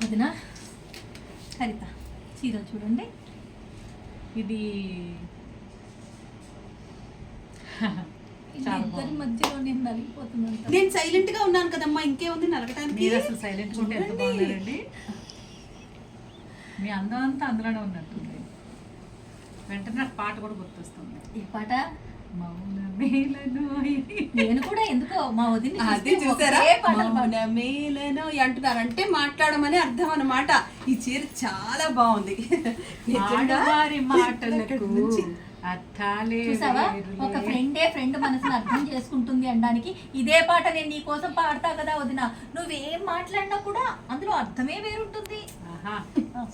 వదినా హరిత చీర చూడండి. ఇది ఇద్దరి మధ్యలో నేను నలిగిపోతున్నాను. నేను సైలెంట్ గా ఉన్నాను కదమ్మా, ఇంకేముంది నలగటానికి. మీరు అసలు సైలెంట్ ఉంటే ఎంత బాగున్నారండి. మీ అందం అంతా అందులోనే ఉన్నట్టుంది. వెంటనే నాకు పాట కూడా గుర్తొస్తుంది. ఈ పాట నేను కూడా ఎందుకో మా వదిన మేలను అంటున్నారంటే మాట్లాడమని అర్థం అన్నమాట. ఈ చీర చాలా బాగుంది. చూసావా, ఒక ఫ్రెండ్ మనసుని అర్థం చేసుకుంటుంది అనడానికి ఇదే పాట నేను నీ కోసం పాడతా కదా వదిన. నువ్వేం మాట్లాడినా కూడా అందులో అర్థమే వేరుంటుంది.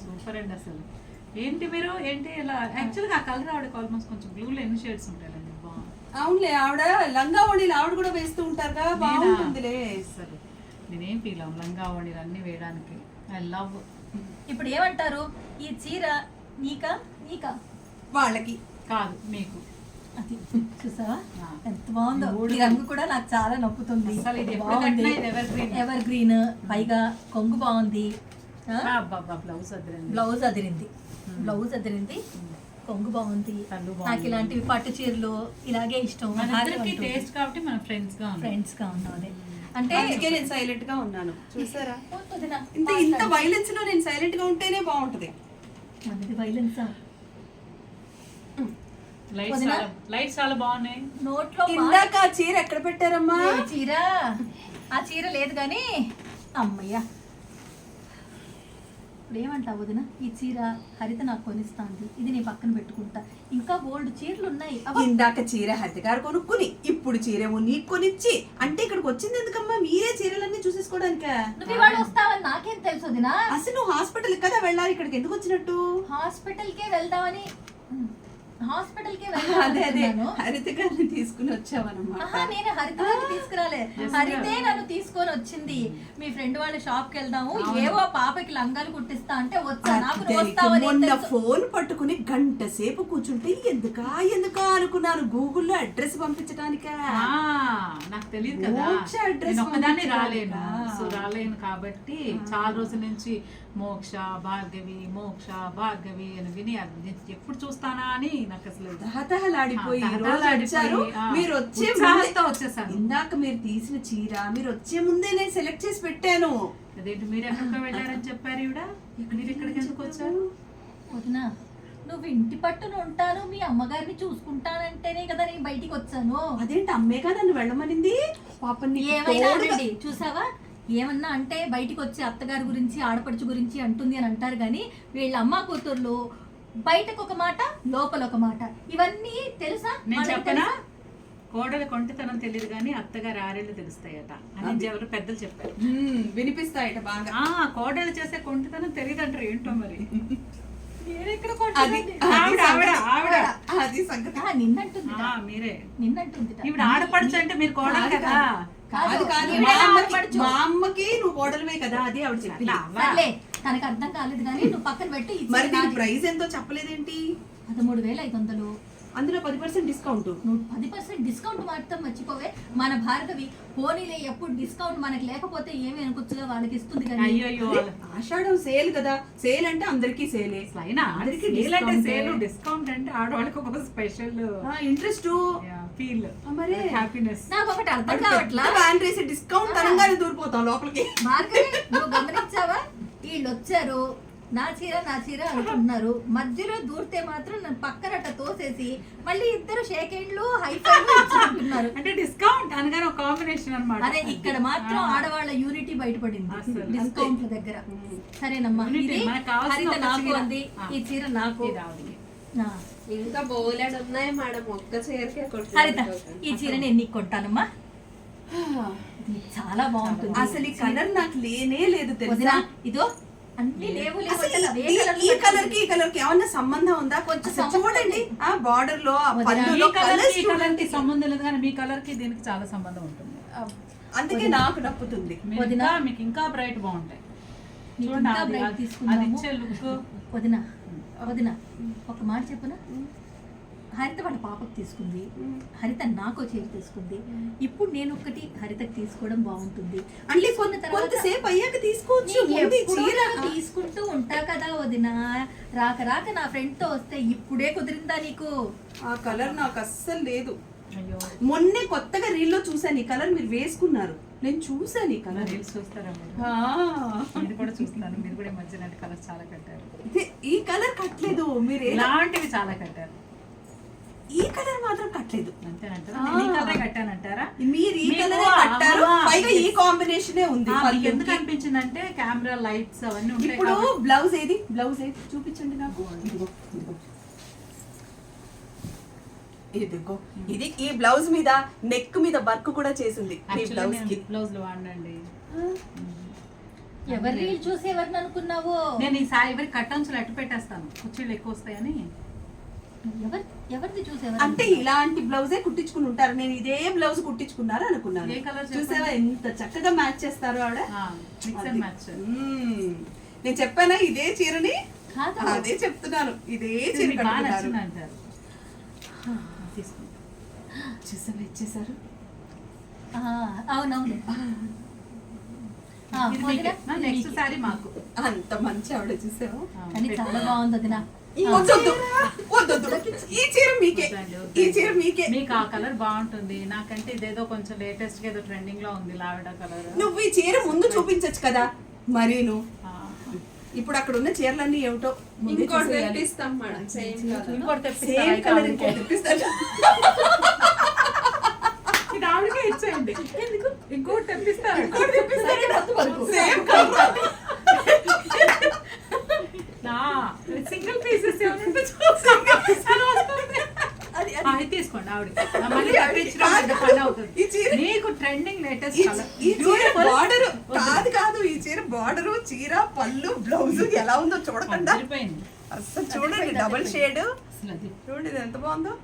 సూపర్ అండి. అసలు ఏంటి మీరు ఏంటి ఇలా యాక్చువల్గా ఆ కలర్ ఆవిడకి ఆల్మోస్ట్ కొంచెం బ్లూలో ఎన్ని షేడ్స్ ఉంటాయండి. అవునులే, ఆవిడ లంగా ఓణీలు ఆవిడ కూడా వేస్తూ ఉంటారుగా, బాగుంటుందిలే. అసలు నేనేం ఫీల్ అవ్వం లంగా ఓణీలు అన్ని వేయడానికి. I love. ఇప్పుడు ఏమంటారు, ఈ చీర నీకా నీకా వాళ్ళకి కాదు మీకు. అది చూసావా ఎంత బాగుందో. ఈ రంగు కూడా నాకు చాలా నప్పుతుంది. ఎవర్ గ్రీన్, పైగా కొంగు బాగుంది. బ్లౌజ్ అదిరింది, కొంగు బాగుంది. నాకు ఇలాంటివి పట్టు చీరలు ఇలాగే ఇష్టం. టేస్ట్ కాబట్టి మనం ఫ్రెండ్స్ గా ఉన్నాం. అదే అంటే నేను సైలెంట్ గా ఉన్నాను. చూసారా, ఇంత వైలెన్స్ లో నేను సైలెంట్ గా ఉంటేనే బాగుంటది. మనది వైలెన్స్. లైట్స్ చాలా బాగున్నాయి. నోట్లో ఇందాక ఆ చీర ఎక్కడ పెట్టారమ్మా? ఆ చీర లేదు కానీ అమ్మయ్యా. ఇప్పుడు ఏమంటావు వదిన, ఈ చీర హరిత నాకు కొనిస్తాంది, ఇది నీ పక్కన పెట్టుకుంటా. ఇంకా బోల్డ్ చీరలు ఉన్నాయి. ఇందాక చీర హరిత గారు కొనుక్కుని ఇప్పుడు చీరేమో నీకు కొనిచ్చి, అంటే ఇక్కడికి వచ్చింది ఎందుకమ్మా? మీరే చీరలన్నీ చూసేసుకోవడానికా? నువ్వు ఇవాళ వస్తావని నాకేం తెలుసు వదిన? అసలు నువ్వు హాస్పిటల్ కదా వెళ్ళాలి, ఇక్కడికి ఎందుకు వచ్చినట్టు? హాస్పిటల్కే వెళ్దామని. అదే హరిత గారిని తీసుకుని వచ్చావన్నమాట. నేను హరిత గారిని తీసుకురాలే, హరితే నన్ను తీసుకొని వచ్చింది. మీ ఫ్రెండ్ వాళ్ళ షాప్ కి వెళ్దాము, ఏవో పాపకి లంగాలు కుట్టిస్తా అంటే వచ్చా. మొన్న ఫోన్ పట్టుకుని గంట సేపు కూర్చుంటే ఎందుకా అనుకున్నాను. గూగుల్లో అడ్రస్ పంపించడానికా? నాకు తెలియదు కదా, అడ్రస్ ఒక్కదాన్ని రాలేను కాబట్టి చాలా రోజుల నుంచి మోక్ష భార్గవి అని విని ఎప్పుడు చూస్తానా అని నాకు అసలు తహతహలాడిపోయి మీరు వచ్చేసాను. ఇందాక మీరు తీసిన చీర మీరు వచ్చే ముందే నేను సెలెక్ట్ చేసి పెట్టాను. అదేంటి మీరు ఎక్కడికో వెళ్ళారని చెప్పారు ఈవిడ, మీరు ఇక్కడికి ఎందుకు వచ్చారు? వదినా, నువ్వు ఇంటి పట్టున ఉంటాను, మీ అమ్మగారిని చూసుకుంటానంటేనే కదా నేను బయటికి వచ్చాను. అదేంటి అమ్మేగా నన్ను వెళ్ళమనింది? పాపం ఏమైనా చూసావా, ఏమన్నా అంటే బయటికి వచ్చి అత్తగారి గురించి ఆడపడుచు గురించి అంటుంది అని అంటారు కానీ వీళ్ళ అమ్మ కూతుర్లు బయటకు ఒక మాట లోపల ఒక మాట. ఇవన్నీ తెలుసా? నేను చెప్పనా, కోడలు కొంటితనం తెలియదు కానీ అత్తగారు ఆరేళ్ళు తెలుస్తాయట అని ఎవరు పెద్దలు చెప్పారు. వినిపిస్తాయట బాగా. కోడలు చేసే కొంటితనం తెలియదు అంటారు. ఏంటో మరి నిన్నంటుంది మీరే నిన్నంటుంది. ఇప్పుడు ఆడపడుచు అంటే మీరు కోడలు కదా. మా అమ్మకి నువ్వు కోడలమే కదా, అది ఆవిడ చెప్పింది. తనకు అర్థం కాలేదు కానీ నువ్వు పక్కన పెట్టి. ప్రైస్ ఎంతో చెప్పలేదేంటి? 13,500. అందులో 10% డిస్కౌంట్. నువ్వు 10% డిస్కౌంట్ మాత్రం మర్చిపోవే. మన భారతవి పోనీలే, ఎప్పుడు డిస్కౌంట్ మనకి లేకపోతే ఏమి అనుకోవచ్చుగా, వాళ్ళకి ఇస్తుంది కదా. ఆషాఢం సేల్ కదా, సేల్ అంటే అందరికి సేలే. డిస్కౌంట్ అంటే ఆడవాళ్ళకి ఒక స్పెషల్ ఇంట్రెస్ట్ ఫీల్, హ్యాపీనెస్. నాకు ఒకటి అర్థం కావట్లా, డిస్కౌంట్ తరంగానే దూరిపోతాం లోపలికి. భార్గవి, నువ్వు గమనించావా, వీళ్ళు వచ్చారు నా చీర అనుకుంటున్నారు, మధ్యలో దూరితే మాత్రం నన్ను పక్కనట్ట తోసేసి మళ్ళీ ఇద్దరు షేక్ హ్యాండ్లు హైఫైలు ఇచ్చుకుంటున్నారు. అంటే డిస్కౌంట్ అనగానే ఒక కాంబినేషన్ అన్నమాట. అదే ఇక్కడ మాత్రం ఆడవాళ్ళ యూనిటీ బయటపడింది డిస్కౌంట్ల దగ్గర. సరేనమ్మా, హరిత నాకు అంది, ఈ చీర నాకు. ఇంకా బోలెడు ఉన్నాయి మేడం, ఒక్క చీరకే. హరిత, ఈ చీర నేను నీకు కొంటానమ్మా, చాలా బాగుంటుంది. అసలు ఈ కలర్ నాకు లేనే లేదు తెలుసా. ఇదో అన్ని లేవు. ఈ కలర్ కి ఏమన్నా సంబంధం ఉందా? కొంచెం చూడండి, ఆ బార్డర్ లో సంబంధం లేదు కానీ మీ కలర్ కి దీనికి చాలా సంబంధం ఉంటుంది. అందుకే నాకు నప్పుతుంది. మీకు ఇంకా బ్రైట్ బాగుంటాయి. వదిన ఒక మాట చెప్పునా, హరిత వాళ్ళ పాపకు తీసుకుంది, హరిత నాకు చీర తీసుకుంది. ఇప్పుడు నేను ఒకటి హరితకి తీసుకోవడం బాగుంటుంది. అంటే తీసుకున్న తర్వాత కొంతసేపు అయ్యాక తీసుకోవచ్చు. నీకు ముందు ఈ ఎప్పుడూ చీర నేను తీసుకుంటూ ఉంటా కదా వదిన. రాక రాక నా ఫ్రెండ్ తో వస్తే ఇప్పుడే కుదిరిందా నీకు? ఆ కలర్ నాకు అస్సలు లేదు. అయ్యో మొన్నే కొత్తగా రీల్లో చూసాను ఈ కలర్ మీరు వేసుకున్నారు. నేను చూసాను ఈ కలర్. రీల్స్ చూస్తారా మీరు? నేను కూడా చూస్తున్నాను. మీరు కూడా ఈ మధ్య ఇలాంటి కలర్స్ చాలా కట్టారు. ఈ కలర్ కట్టలేదు మీరు. ఇలాంటివి చాలా కట్టారు. ఈ కలర్ మాత్రం కట్టలేదు. అంతేనంటారా? నేను ఈ కలరే కట్టానంటారా? మీరు ఈ మీకు కలర్ కట్టారు. పైగా ఈ కాంబినేషనే ఉంది. మీకు ఎందుకు అనిపించిందంటే కెమెరా లైట్స్ అవన్నీ ఉంటాయి ఇప్పుడు కాబట్టి. బ్లౌజ్ ఏది? బ్లౌజ్ ఏది చూపించండి నాకు. ఇదిగో ఇదిగో. ఇదిగో ఇది ఈ బ్లౌజ్ మీద నెక్ మీద వర్క్ కూడా చేసింది ఈ Actually బ్లౌజ్ నేను కి. బ్లౌజ్లు వాడినండి. ఎవరి రీల్ చూసి ఎవరిని అనుకున్నావో? నేను ఈసారి ఎవరి కట్టంచులు అట్టు పెట్టేస్తాను, కుర్చీలు ఎక్కువ వస్తాయని. ఎవరిది చూసి అంటే ఇలాంటి బ్లౌజే కుట్టించుకుని ఉంటారు. నేను ఇదే బ్లౌజ్ కుట్టించుకున్నారు అనుకున్నాను. ఏ colour చెప్పండి? చూసావా ఎంత చక్కగా మ్యాచ్ చేస్తారు ఆవిడ. Mix and match. నేను చెప్పానా ఇదే చీరని? కాదు. అదే చెప్తున్నాను, ఇదే చీర బాగా కట్టుకున్నారు. నచ్చింది అంటారు. తీసుకో. చూసావా ఇచ్చేసారు. అవునవును. ఇది మీకే. నెక్స్ట్ సారీ మాకు. అంత మంచి ఆవిడ చూసావా. కానీ చాలా బాగుంది వదిన. వద్దొద్దు, వద్దొద్దు. ఈ చీర మీకే, ఈ చీర మీకే. మీకు ఆ కలర్ బాగుంటుంది. నాకంటే ఇదేదో కొంచెం లేటెస్ట్ గా ఏదో ట్రెండింగ్ లో ఉంది లావెడా కలర్. నువ్వు ఈ చీర ముందు చూపించచ్చు కదా. మరీను ఇప్పుడు అక్కడ ఉన్న చీరలన్నీ ఏమిటో ఇంకోటి తెప్పిస్తాం మేడం. సేమ్ ఇంకోటి సేమ్ కలర్ తెప్పిస్తాను. తెప్పిస్తాను. ఇది ఆవిడకే ఇచ్చేయండి. ఎందుకు? ఇంకోటి తెప్పిస్తారు. Same colour. సింగిల్ పీసెస్ అది తీసుకోండి ఆవిడ. మళ్ళీ తెప్పించడం పని అవుతుంది. ఈ చీర నీకు ట్రెండింగ్ లేటెస్ట్ కలర్. ఈ చీర బార్డర్ కాదు ఈ చీర బార్డర్, చీర పళ్ళు, బ్లౌజ్ ఎలా ఉందో చూడకుండా సరిపోయింది. అసలు చూడండి. డబుల్ షేడ్ అసలు అది చూడండి ఇది ఎంత బాగుందో.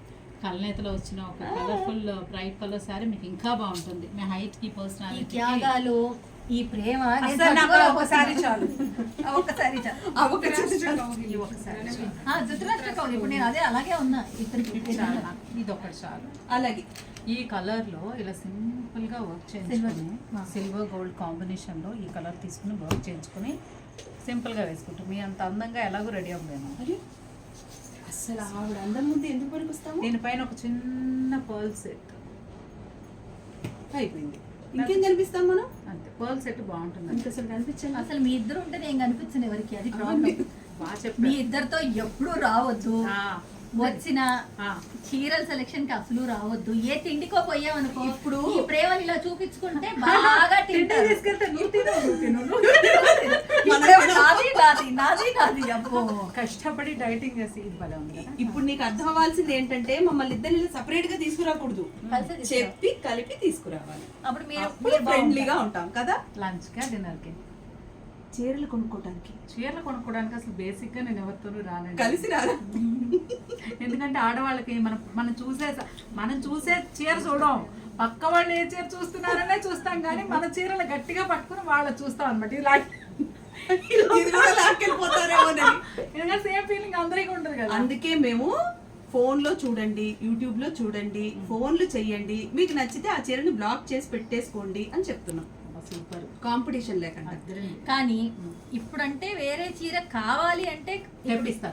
కళ్ళనేతలో వచ్చిన ఒక కలర్ఫుల్ బ్రైట్ కలర్ సారీ మీకు ఇంకా బాగుంటుంది. మీ హైట్ కి ఈ పర్సనాలిటీ త్యాగాలు, ఈ ప్రేమ నేను అసలు నాకు తట్టుకోలేకపోతున్నాను. ఒకసారి చాలు. ఒక్కసారి చాలు. ఇది ఒకసారి చాలు. ధృతరాష్ట్ర కౌలు. ఇప్పుడు నేను అదే అలాగే ఉన్నా. ఇద్దరికి ఇది చాలు నాకు. ఇది ఒకటి చాలు. అలాగే ఈ కలర్ లో ఇలా సింపుల్ గా వర్క్ చేయించుకొని సిల్వర్ గోల్డ్ కాంబినేషన్ లో ఈ కలర్ తీసుకుని వర్క్ చేయించుకొని సింపుల్ గా వేసుకుంటాం. మీ అంత అందంగా ఎలాగో రెడీ అవ్వలేను. అసలు ఆవిడ అందరి ముందు ఎందుకు పనికొస్తాము. దీనిపైన ఒక చిన్న పర్ల్ సెట్ అయిపోయింది. ఇంకేం కనిపిస్తాం మనం. అంతే. పర్ల్ సెట్ బాగుంటుంది. ఇంకా అసలు కనిపించండి. అసలు మీ ఇద్దరు ఉంటే నేను కనిపించను ఎవరికి. అది ప్రాబ్లం. బాగా మీ చెప్పారు. ఇద్దరితో ఎప్పుడు రావద్దు. ఆ, వచ్చిన ఆ. చీరల సెలక్షన్ కి అసలు రావద్దు. ఏ తిండికో పోయావనుకో ఇప్పుడు ఈ ప్రేమని ఇలా చూపించుకుంటే బాగా తింటే తింటారు. తీసుకెళ్తే నువ్వు తిను, నువ్వు తిను, నువ్వు తిను. నాది అబ్బో. కష్టపడి డైటింగ్ చేసి ఇది భలే ఉంది కదా. ఇప్పుడు నీకు అర్థం అవ్వాల్సింది ఏంటంటే మమ్మల్ని ఇద్దరిని సెపరేట్ గా తీసుకురాకూడదు. కలిసి తీసుకురా. చెప్పి కలిపి తీసుకురావాలి. అప్పుడు మీరు అప్పుడు ఫ్రెండ్లీగా ఉంటాం కదా. లంచ్ కా డిన్నర్ కి చీరలు కొనుక్కోటానికి చీరలు కొనుక్కోవడానికి అసలు బేసిక్ గా నేను ఎవరితోనూ రానండి. కలిసి రారా. ఎందుకంటే ఆడవాళ్ళకి మనం చూసే చీర చూడం. పక్క వాళ్ళు ఏ చీర చూస్తున్నారనే చూస్తాం కానీ మన చీరలు గట్టిగా పట్టుకుని వాళ్ళు చూస్తాం అనమాట. ఇలా ఇది కూడా లాక్కెళ్ళిపోతారేమోనని. ఎందుకంటే సేమ్ ఫీలింగ్ అందరికీ ఉంటుంది కదా. అందుకే మేము ఫోన్ లో చూడండి, యూట్యూబ్ లో చూడండి, ఫోన్లు చెయ్యండి, మీకు నచ్చితే ఆ చీరని బ్లాక్ చేసి పెట్టేసుకోండి అని చెప్తున్నాం. సూపర్. కాంపిటీషన్ లేకుండా. కానీ ఇప్పుడంటే వేరే చీర కావాలి అంటే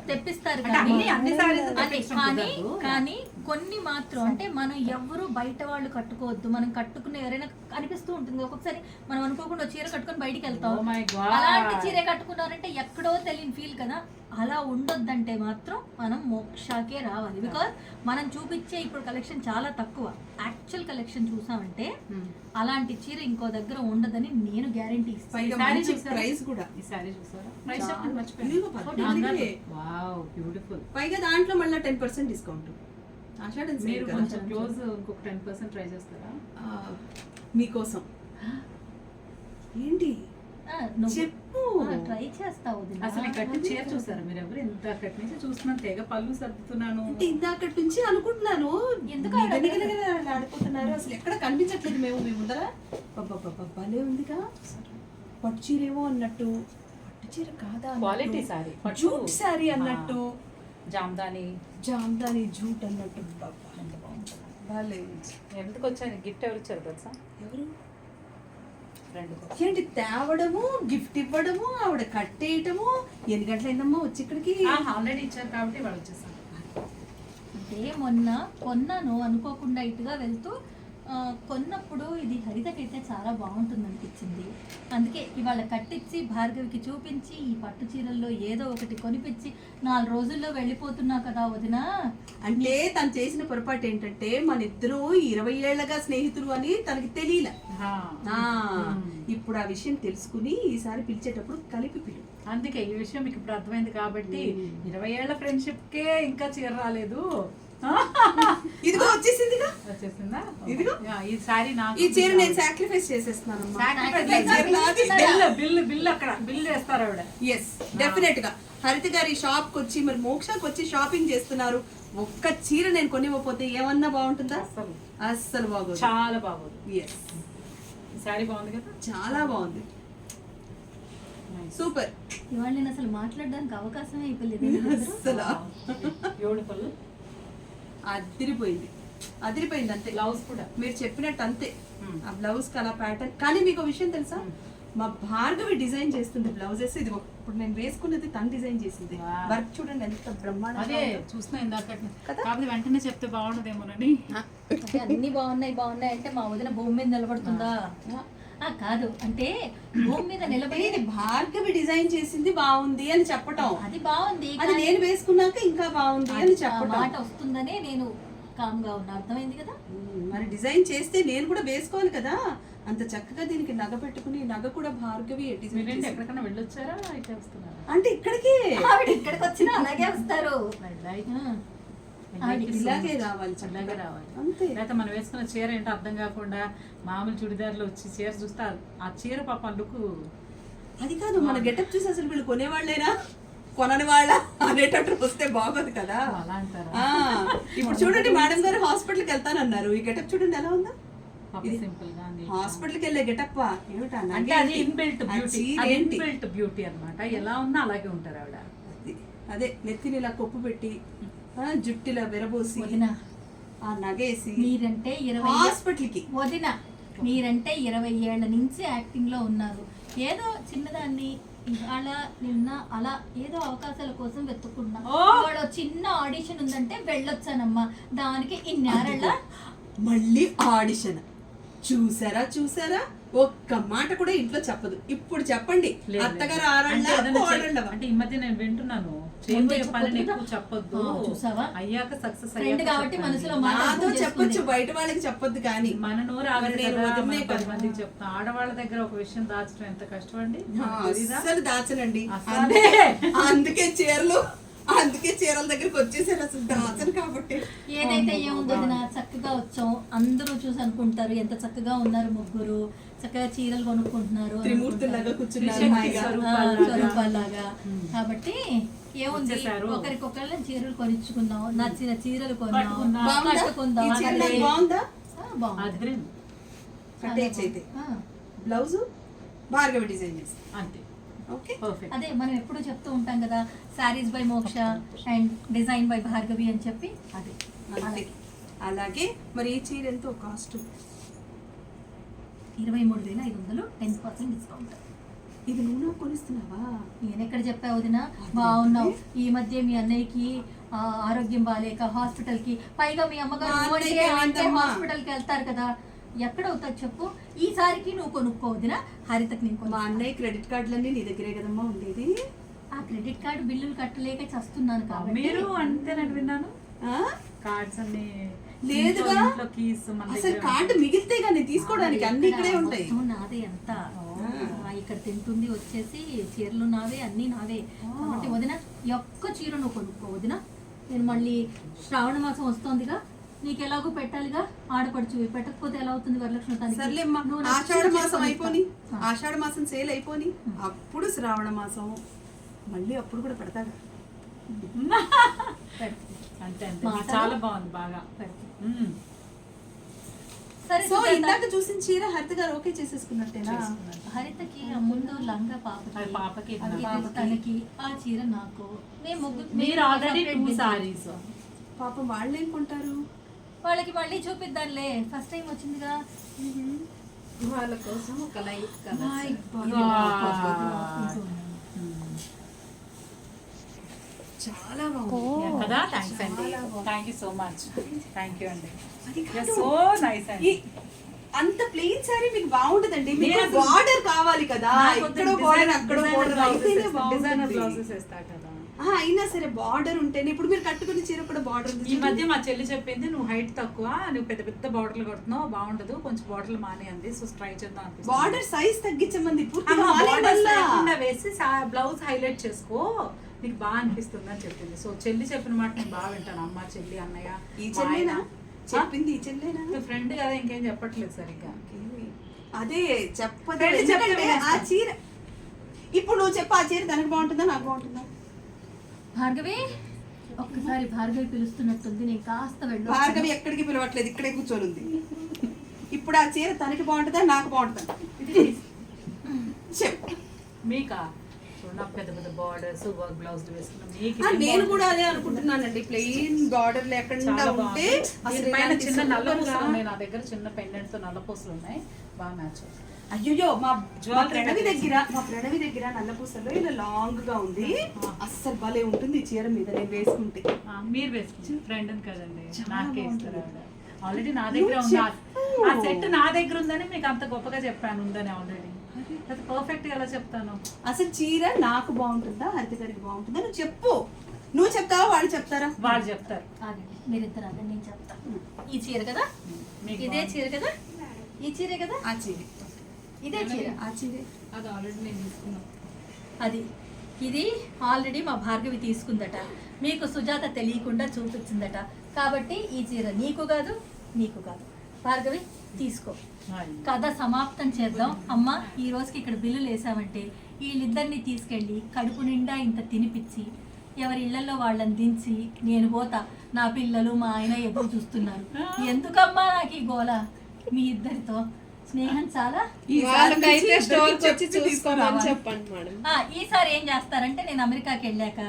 తెప్పిస్తారు అంటే అన్ని sarees కానీ తెప్పించడం కానీ కుదరదు. కానీ కొన్ని మాత్రం అంటే మనం ఎవరు బయట వాళ్ళు కట్టుకోవద్దు. మనం కట్టుకునే ఎవరైనా అనిపిస్తూ ఉంటుంది. ఒక్కొక్కసారి మనం అనుకోకుండా చీర కట్టుకొని బయటికి వెళ్తాం. Oh my God. అలాంటి చీర కట్టుకున్నారంటే ఎక్కడో తెలియని ఫీల్ కదా. అలా ఉండొద్దంటే మాత్రం మనం మోక్షాకే రావాలి. బికాజ్ మనం చూపించే ఇప్పుడు కలెక్షన్ చాలా తక్కువ. యాక్చువల్ కలెక్షన్ చూసామంటే అలాంటి చీర ఇంకో దగ్గర ఉండదని నేను గ్యారంటీ ఇస్తాను. పైగా సారీ మంచి చూసారా? ప్రైస్ కూడా. ఈ సారీ చూసారా? ప్రైస్ చాలా. చెప్పండి, మర్చిపోయాను. ఇదిగో 14,000. Wow, beautiful. పైగా దాంట్లో మళ్ళీ 10% డిస్కౌంట్. ఆషాఢం సేల్ మీరు కదా. కొంచెం క్లోజ్ ఇంకొక 10% ట్రై చేస్తారా? మీకోసం ఏంటి చెప్పు. ట్రై చేస్తావు వదినా. అసలు ఈ కట్టి చీర చూసారా మీరు ఎవరు? ఎంత కట్టి నుంచి చూస్తున్నాను, తెగ పళ్ళు సర్దుతున్నాను. అంటే ఇందాకటి నుంచి అనుకుంటున్నాను ఎందుకు ఆడిపోతున్నారు. అసలు ఎక్కడ కనిపించట్లేదు. మేము మీ ముందర భలే ఉందిగా పట్టు చీరేమో అన్నట్టు, పట్టు చీర కాదా క్వాలిటీ సారీ, జూట్ శారీ అన్నట్టు. జామ్దాని జూట్ అన్నట్టు ఎంత బాగుంటుంది. బాలే ఎందుకు వచ్చాను గిఫ్ట్ ఎవరు ఇచ్చారు తెలుసా? ఎవరు ఫ్రెండ్ ఏంటి తేవడము గిఫ్ట్ ఇవ్వడము ఆవిడ కట్టేయటము ఎన్ని గంటలైందమ్మా వచ్చి ఇక్కడికి ఆల్రెడీ ఇచ్చారు కాబట్టి వాళ్ళు వచ్చేసాను. అంటే మొన్న కొన్నాను అనుకోకుండా ఇటుగా వెళ్తూ కొన్నప్పుడు ఇది హరితకైతే చాలా బాగుంటుంది అనిపించింది. అందుకే ఇవాళ కట్టించి భార్గవికి చూపించి ఈ పట్టు చీరల్లో ఏదో ఒకటి కొనిపించి 4 రోజుల్లో వెళ్ళిపోతున్నా కదా వదినా. అంటే తను చేసిన పొరపాటు ఏంటంటే మన ఇద్దరు 20 ఏళ్లగా స్నేహితులు అని తనకి తెలియలే. ఇప్పుడు ఆ విషయం తెలుసుకుని ఈసారి పిలిచేటప్పుడు కలిపి పిలు. అందుకే ఈ విషయం మీకు ఇప్పుడు అర్థమైంది కాబట్టి 20 ఏళ్ల ఫ్రెండ్షిప్ కే ఇంకా చీర రాలేదు. ఇదిగో వచ్చేసిందిగా. వచ్చేసిందా? ఇదిగో ఈ సారీ నాకు ఈ చీర నేను సాక్రిఫైస్ చేసేస్తున్నాను. బిల్ అక్కడ బిల్ చేస్తారు ఆవిడ. ఎస్ డెఫినెట్ గా హరిత గారి షాప్ కి వచ్చి మరి మోక్షకి వచ్చి షాపింగ్ చేస్తున్నారు. ఒక్క చీర నేను కొనివ్వకపోతే ఏమన్నా బాగుంటుందా? అస్సలు బాగోదు. చాలా బాగోదు. ఎస్ ఈ సారీ బాగుంది కదా, చాలా బాగుంది. సూపర్. ఇవాళ నేను అసలు మాట్లాడడానికి అవకాశమే ఇవ్వలేదు. అసలు బ్యూటిఫుల్. అదిరిపోయింది అంతే. బ్లౌజ్ కూడా మీరు చెప్పినట్టు అంతే. ఆ బ్లౌజ్ కి అలా ప్యాటర్న్. కానీ మీకు ఒక విషయం తెలుసా, మా భార్గవి డిజైన్ చేస్తుంది బ్లౌజెస్. ఇది ఇప్పుడు నేను వేసుకున్నది తను డిజైన్ చేసింది. వర్క్ చూడండి ఎంత బ్రహ్మాండంగా. అదే చూస్తున్నా ఇందాక. కాకపోతే వెంటనే చెప్తే బాగుండదేమోనని. అన్ని బాగున్నాయి అంటే మా వదిన భూమి మీద నిలబడుతుందా? కాదు, అంటే భూమి మీద నిలబడి భార్గవి డిజైన్ చేసింది బాగుంది అని చెప్పటం. అది బాగుంది, అది నేను వేసుకున్నాక ఇంకా బాగుంది అని చెప్పటం. మాట వస్తుందనే నేను కామ్ గా ఉన్నా. అర్థమైంది కదా? మరి డిజైన్ చేస్తే నేను కూడా వేసుకోవాలి కదా. అంత చక్కగా దీనికి నగ పెట్టుకుని, నగ కూడా భార్గవి డిజైన్. ఎక్కడికైనా వెళ్ళొచ్చారా? అయితే వస్తున్నారా? అంటే ఇక్కడికి ఇక్కడికి వచ్చినా అలాగే వస్తారు. ఇలాగే రావాలి, చల్లగా రావాలి. అంతే. లేకపోతే మనం వేసుకున్న చీర ఏంటో అర్థం కాకుండా మామూలు చుడిదార్లు వచ్చి చీర చూస్తే ఆ చీర పాప లుక్. అది కాదు, మన గెటప్ చూసి అసలు వీళ్ళు కొనేవాళ్ళేనా కొనని వాళ్ళ అనేటట్టు వస్తే బాగోదు కదా. అలా అంటారా? ఇప్పుడు చూడండి, మేడం గారు హాస్పిటల్కి వెళ్తానన్నారు. ఈ గెటప్ చూడండి ఎలా ఉందా. సింపుల్ గా హాస్పిటల్కి వెళ్ళే గెటప్ అంటే అది ఇన్బిల్ట్ బ్యూటీ. ఇన్బిల్ట్ బ్యూటీ అన్నమాట. ఎలా ఉన్నా అలాగే ఉంటారు ఆవిడ. అదే నెత్తిని ఇలా కొప్పు పెట్టి, జుట్టిలా విరబోసి, ఆ నగేసి. మీరంటే 20 హాస్పిటల్కి వదిన, మీరంటే 20 ఏళ్ల నుంచి యాక్టింగ్ లో ఉన్నారు. ఏదో చిన్నదాన్ని ఇవాళ నిన్న అలా ఏదో అవకాశాల కోసం వెతుక్కున్నా. ఇవాళ చిన్న ఆడిషన్ ఉందంటే వెళ్ళొచ్చానమ్మా. దానికి ఇన్నేళ్ళ మళ్ళీ ఆడిషన్. చూసారా ఒక్క మాట కూడా ఇంట్లో చెప్పదు. ఇప్పుడు చెప్పండి, అత్తగారు అంటే ఈ మధ్య నేను వింటున్నాను, చేయబోయే పనిని ఎక్కువ చెప్పొద్దు, చూసావా అయ్యాక సక్సెస్ కాబట్టి మనసులో నాతో చెప్పొచ్చు, బయట వాళ్ళకి చెప్పొద్దు. కానీ మన నోరు ఆగదు. 10 మందికి చెప్తాం. ఆడవాళ్ళ దగ్గర ఒక విషయం దాచడం ఎంత కష్టం అండి. అసలు దాచనండి. అందుకే చీరల దగ్గరికి వచ్చేసారు. అసలు దాచను కాబట్టి. ఏదైతే ఏముందో చక్కగా వచ్చాం, అందరూ చూసి అనుకుంటారు ఎంత చక్కగా ఉన్నారు ముగ్గురు, చక్కగా చీరలు కొనుక్కుంటున్నారు, త్రిమూర్తులాగా కూర్చున్నారు స్వరూపాల్లాగా. కాబట్టి ఏముంది, ఒకరికొకరు చీరలు కొనిచ్చుకుందాం, నచ్చిన చీరలు కొన్నాం, కట్టుకుందాం. బ్లౌజ్ భార్గవి డిజైన్ చేసి అంతే. అదే మనం ఎప్పుడు చెప్తూ ఉంటాం కదా, సారీస్ బై మోక్ష అండ్ డిజైన్ బై భార్గవి అని చెప్పి. అదే అలాగే మరి ఈ చీర ఎంతో కాస్ట్? 23,500, 10% డిస్కౌంట్. ఇది నువ్వు కొనిస్తున్నావా? నేను ఎక్కడ చెప్పావు వదినా? బాగున్నావు. ఈ మధ్య మీ అన్నయ్యకి ఆరోగ్యం బాగాలేక హాస్పిటల్ కి, పైగా మీ అమ్మగారు హాస్పిటల్ కి వెళ్తారు కదా, ఎక్కడ అవుతుంది చెప్పు. ఈసారికి నువ్వు కొనుక్కోవద్దునా హరితకి. నేను మా అన్నయ్య క్రెడిట్ కార్డులన్నీ నీ దగ్గరే కదమ్మా ఉండేది. ఆ క్రెడిట్ కార్డు బిల్లులు కట్టలేక చస్తున్నాను కాబట్టి. మీరు అంతేనని విన్నాను. కార్డ్స్ అన్ని లేదుగా, అసలు కార్డు మిగిలితే కానీ తీసుకోవడానికి అన్ని ఇక్కడే ఉంటాయి. నాదే ఎంత ఇక్కడ తింటుంది వచ్చేసి, చీరలు నావే, అన్ని నావే. కాబట్టి వదిన ఒక్క చీర నువ్వు కొనుక్కో వదిన. నేను మళ్ళీ శ్రావణ మాసం వస్తోందిగా, నీకు ఎలాగో పెట్టాలిగా, ఆడపడుచు. పెట్టకపోతే ఎలా అవుతుంది వరలక్ష్మి తల్లి? ఆషాఢ మాసం అయిపోని, ఆషాఢ మాసం సేల్ అయిపోని, అప్పుడు శ్రావణ మాసం మళ్ళీ అప్పుడు కూడా పెడతాగా. అంతే అంతే. చాలా బాగుంది, బాగా. సరే సో సుజాత, ఇందాక చూసిన చీర హరిత గారు ఓకే చేసేసుకున్నట్టేనా? హరితకి ఆ ముందు లంగా పాపకి, అది పాపకి, అది పాపకి. తనకి, ఆ చీర నాకు. మేము ముగ్గురు మీరు ఆల్రెడీ separate 2 బిల్. సారీస్. పాపం వాళ్ళు ఏం కొంటారు? వాళ్ళకి మళ్ళీ చూపిద్దాంలే, ఫస్ట్ టైం వచ్చిందిగా. వాళ్ళ కోసం ఒక లైట్ My కలర్ God. చాలా బాగుంది కదా? థ్యాంక్స్ అండి, thank you so much, thank you అండి. అది కాదు. సో నైస్ అండి. ఈ- అంత ప్లెయిన్ సారీ మీకు బాగుంటదండి. మీకు నేను అసలు- బార్డర్ కావాలి కదా, ఇక్కడ బార్డర్ అక్కడ బార్డర్ అయితేనే డిజైనర్ బాగుంటుంది. బ్లౌజెస్ వేస్తా కదా. అయినా సరే బార్డర్ ఉంటేనే. ఇప్పుడు మీరు కట్టుకునే చీర కూడా బార్డర్ ఉంది. ఈ మధ్య మా చెల్లి చెప్పింది, నువ్వు హైట్ తక్కువ, నువ్వు పెద్ద పెద్ద బార్డర్లు కొడుతున్నావు, బాగుండదు, కొంచెం బార్డర్లు మానే అంది. సో ట్రై చేద్దాం అనిపిస్తుంది. బార్డర్ సైజ్ తగ్గించమంది. పూర్తిగా బోర్డర్స్ మానేయమల్లా. లేకుండా వేసి బ్లౌజ్ హైలైట్ చేసుకో, నీకు బాగా అనిపిస్తుంది అని చెప్పింది. సో చెల్లి చెప్పిన మాట నేను బాగా వింటాను. అమ్మ, చెల్లి, అన్నయ్య, ఈ చెల్లేనా చెప్పింది? ఈ చెల్లేనా? ఫ్రెండ్ కదా, ఇంకేం చెప్పట్లేదు సరిగ్గా. అదే చెప్పదు. ఫ్రెండ్ చెప్తే ఎందుకంటే ఆ వినేస్తా. చీర ఇప్పుడు నువ్వు చెప్పు, ఆ చీర తనకు బాగుంటుందా నాకు బాగుంటుందా? భార్గవి, ఒక్కసారి భార్గవి పిలుస్తున్నట్టుంది, నేను కాస్త వెళ్ళి భార్గవి ఎక్కడికి పిలవట్లేదు, ఇక్కడే కూర్చొని ఉంది. ఇప్పుడు ఆ చీర తనకి బాగుంటుందా నాకు బాగుంటుందా? చెప్పు. మీకా? చూడు, నాకు పెద్ద పెద్ద బార్డర్స్ వర్క్ బ్లౌజ్ వేసుకున్నా, మీకు ఆ, ఇదేం నేను కూడా బాగుంటుంది? అదే అనుకుంటున్నానండి. ప్లెయిన్ బార్డర్ లేకుండా చాలా ఉంటే బాగుంది. అసలు దీనిపైన ఇలాంటి చిన్న నల్ల సూపర్గా- పూసలు ఉన్నాయి నా దగ్గర, చిన్న పెండెంట్ తో నల్ల పూసలు ఉన్నాయి, బాగా మ్యాచ్ అవుతుంది. అయ్యో మా జ్యువెలరీ ప్రణవి దగ్గర నల్ల పూసల్లో ఇలా లాంగ్ గా ఉంది. అస్సలు భలే ఉంటుంది ఈ చీర మీద నేను వేసుకుంటే. మీరు వేసుకుంటారు ఫ్రెండ్ కదండి, చాలా నాకే బాగుంటుంది. ఇస్తారు. ఆల్రెడీ నా దగ్గర ఉంది చెప్పు. ఆ సెట్, నా దగ్గర ఉందని మీకు అంత గొప్పగా చెప్పాను ఉందని ఆల్రెడీ. అది పర్ఫెక్ట్ గా ఎలా చెప్తాను? అసలు చీర నాకు బాగుంటుందా హరిత గారికి బాగుంటుందా? నువ్వు చెప్పు. నువ్వు చెప్తావా వాళ్ళు చెప్తారా? వాళ్ళు చెప్తారు. ఆగండి, మీరిద్దరు అదే నేను చెప్తా. ఈ చీర కదా, మీకు ఇదే చీర కదా, ఈ చీరే కదా, ఆ చీర ఇదే చీర, ఆ చీరే. అది ఆల్రెడీ నేను తీసుకున్నాను. అది ఇది ఆల్రెడీ మా భార్గవి తీసుకుందట, మీకు సుజాత తెలియకుండా చూపించిందట. కాబట్టి ఈ చీర నీకు కాదు, నీకు కాదు. భార్గవి తీసుకో, కథ సమాప్తం చేద్దాం. అమ్మ, ఈ రోజుకి ఇక్కడ బిల్లులు వేసామంటే వీళ్ళిద్దరిని తీసుకెళ్ళి కడుపు నిండా ఇంత తినిపించి ఎవరి ఇళ్లలో వాళ్ళని దించి నేను పోతా. నా పిల్లలు మా ఆయన ఎదురు చూస్తున్నారు. ఎందుకమ్మా నాకు ఈ గోల? మీ ఇద్దరితో స్నేహం చాలా. వాళ్ళకైతే స్టోర్ కి వచ్చి చెప్పి చూసుకోమని తీసుకురావాలి. చెప్పండి మేడం. ఈసారి ఏం చేస్తారంటే, నేను అమెరికాకి వెళ్ళాక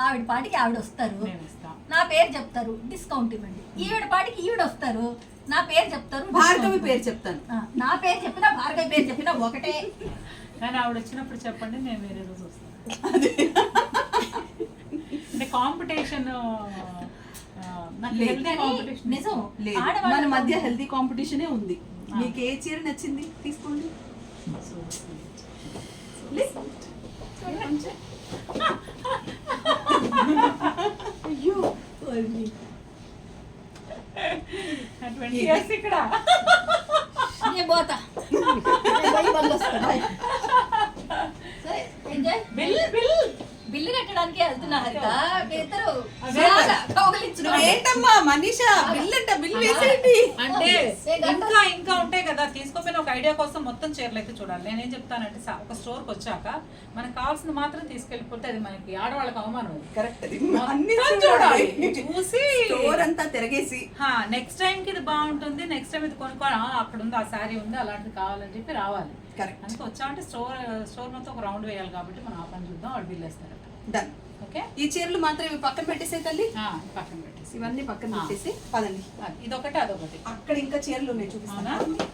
ఆవిడ పాటికి ఆవిడ వస్తారు, నేను ఇస్తాను. నా పేరు చెప్తారు, డిస్కౌంట్ ఇవ్వండి. ఈవిడ పాటికి ఈవిడ వస్తారు, నా పేరు చెప్తారు, భార్గవి discount పేరు ఇవ్వండి. చెప్తాను. నా పేరు చెప్పినా భార్గవి పేరు చెప్పినా ఒకటే. కానీ ఆవిడ వచ్చినప్పుడు చెప్పండి, నేను వేరే రోజు వస్తాను. అంటే కాంపిటీషన్ నాకు లేదు. హెల్తీ కాంపిటీషన్ నిజం, లేదు, ఆడవాళ్ళ మన మధ్య మధ్య హెల్తీ కాంపిటీషనే ఉంది. మీకు ఏ చీర నచ్చింది తీసుకోండి. లే. అయ్యో 20 years ఇక్కడ. నేను పోతా. నేను పోయి మళ్ళీ వస్తా. బాయ్. సరే, ఎంజాయ్. బిల్లు కట్టడానికి వెళ్తున్నా హరిత. మీ ఇద్దరు బాగా కౌగిలించుకోండి. ఏంటమ్మా మనీషా, బిల్ అంట, బిల్ వేసేయండి. అంటే ఇంకా ఉంటాయి కదా, తీసుకోపోయిన ఒక ఐడియా కోసం మొత్తం చీరలు అయితే చూడాలి. నేనేం చెప్తానంటే, ఒక స్టోర్కి వచ్చాక మనకు కావాల్సింది మాత్రం తీసుకెళ్ళిపోతే అది మనకి ఆడవాళ్ళకి అవమానం. కరెక్ట్. అది మొత్తం అన్ని చూడాలి. చూడాలి. చూసి స్టోర్ అంతా తిరగేసి నెక్స్ట్ టైం కి ఇది బాగుంటుంది, నెక్స్ట్ టైం ఇది కొనుక్కోవాలి, అక్కడ ఉంది ఆ శారీ ఉంది, అలాంటిది కావాలని చెప్పి రావాలి. కరెక్ట్. అందుకే వచ్చామంటే స్టోర్ మొత్తం ఒక రౌండ్ వేయాలి కాబట్టి మనం ఆ పని చూద్దాం. వాళ్ళు బిల్ వేస్తారు. డన్. ఓకే, ఈ చీరలు మాత్రం ఇవి పక్కన పెట్టేసే తల్లి. పక్కన పెట్టేసి ఇవన్నీ పక్కన పెట్టేసి పదండి. ఇదొకటి అదొకటి. అక్కడ ఇంకా చీరలు ఉన్నాయి చూపిస్తాను. అవునా?